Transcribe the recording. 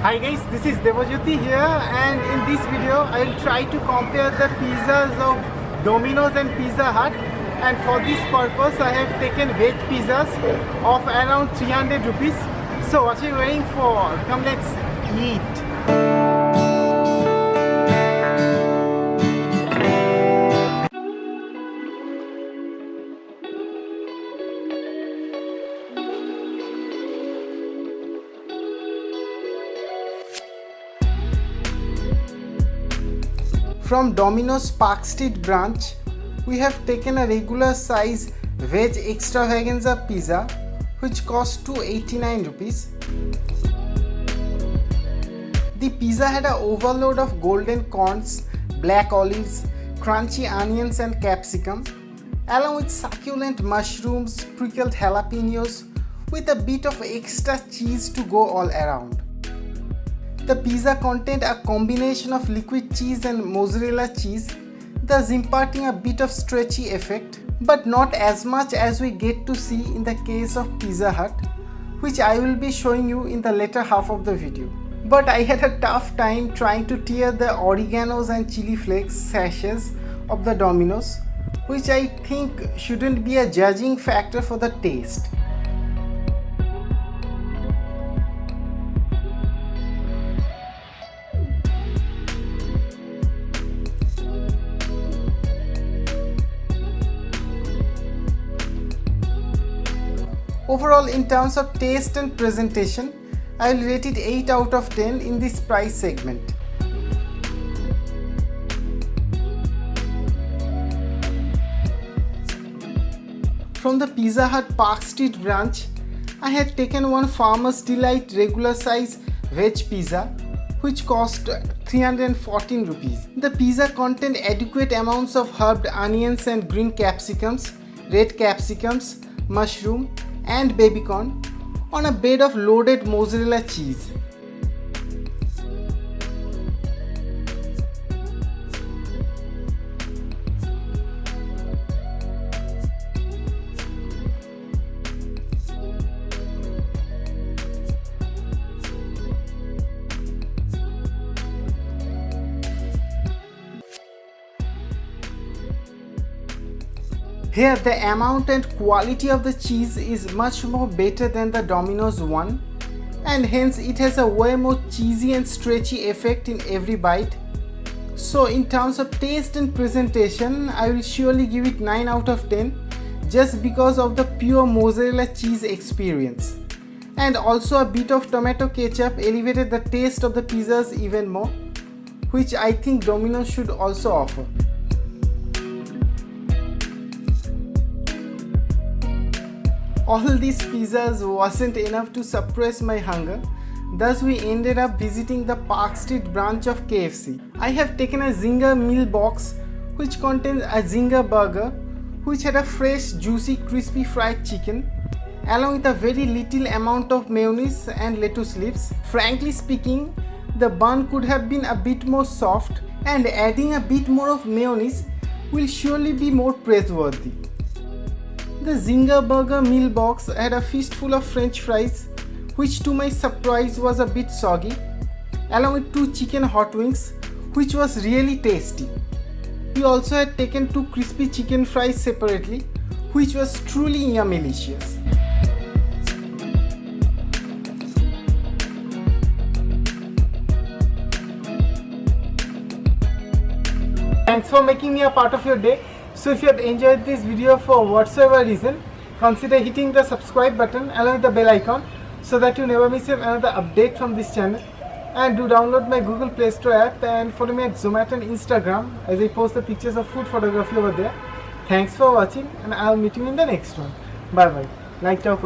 Hi guys, this is Debojyoti here, and in this video I will try to compare the pizzas of Domino's and Pizza Hut, and for this purpose I have taken veg pizzas of around 300 rupees. So what are you waiting for? Come, let's eat. From Domino's Parkstreet branch, we have taken a regular size veg extravaganza pizza which cost 289 rupees. The pizza had an overload of golden corns, black olives, crunchy onions and capsicum, along with succulent mushrooms, pickled jalapenos with a bit of extra cheese to go all around. The pizza contained a combination of liquid cheese and mozzarella cheese, thus imparting a bit of stretchy effect, but not as much as we get to see in the case of Pizza Hut, which I will be showing you in the later half of the video. But I had a tough time trying to tear the oreganos and chili flakes sachets of the Domino's, which I think shouldn't be a judging factor for the taste. Overall, in terms of taste and presentation, I will rate it 8 out of 10 in this price segment. From the Pizza Hut Parkstreet branch, I had taken one Farmer's Delight regular size veg pizza which cost 314 rupees. The pizza contained adequate amounts of herbed onions and green capsicums, red capsicums, mushroom and baby corn on a bed of loaded mozzarella cheese. Here the amount and quality of the cheese is much more better than the Domino's one, and hence it has a way more cheesy and stretchy effect in every bite. So in terms of taste and presentation, I will surely give it 9 out of 10 just because of the pure mozzarella cheese experience. And also a bit of tomato ketchup elevated the taste of the pizzas even more, which I think Domino's should also offer. All these pizzas wasn't enough to suppress my hunger, thus we ended up visiting the Parkstreet branch of KFC. I have taken a Zinger meal box which contains a Zinger burger which had a fresh, juicy, crispy fried chicken along with a very little amount of mayonnaise and lettuce leaves. Frankly speaking, the bun could have been a bit more soft, and adding a bit more of mayonnaise will surely be more praiseworthy. The Zinger burger meal box had a fistful of french fries, which to my surprise was a bit soggy, along with 2 chicken hot wings, which was really tasty. We also had taken 2 crispy chicken fries separately, which was truly yummy-licious. Thanks for making me a part of your day. So if you have enjoyed this video for whatsoever reason, consider hitting the subscribe button along with the bell icon so that you never miss another update from this channel. And do download my Google Play Store app and follow me at Zomato and Instagram as I post the pictures of food photography over there. Thanks for watching, and I'll meet you in the next one. Bye bye. Like, ciao,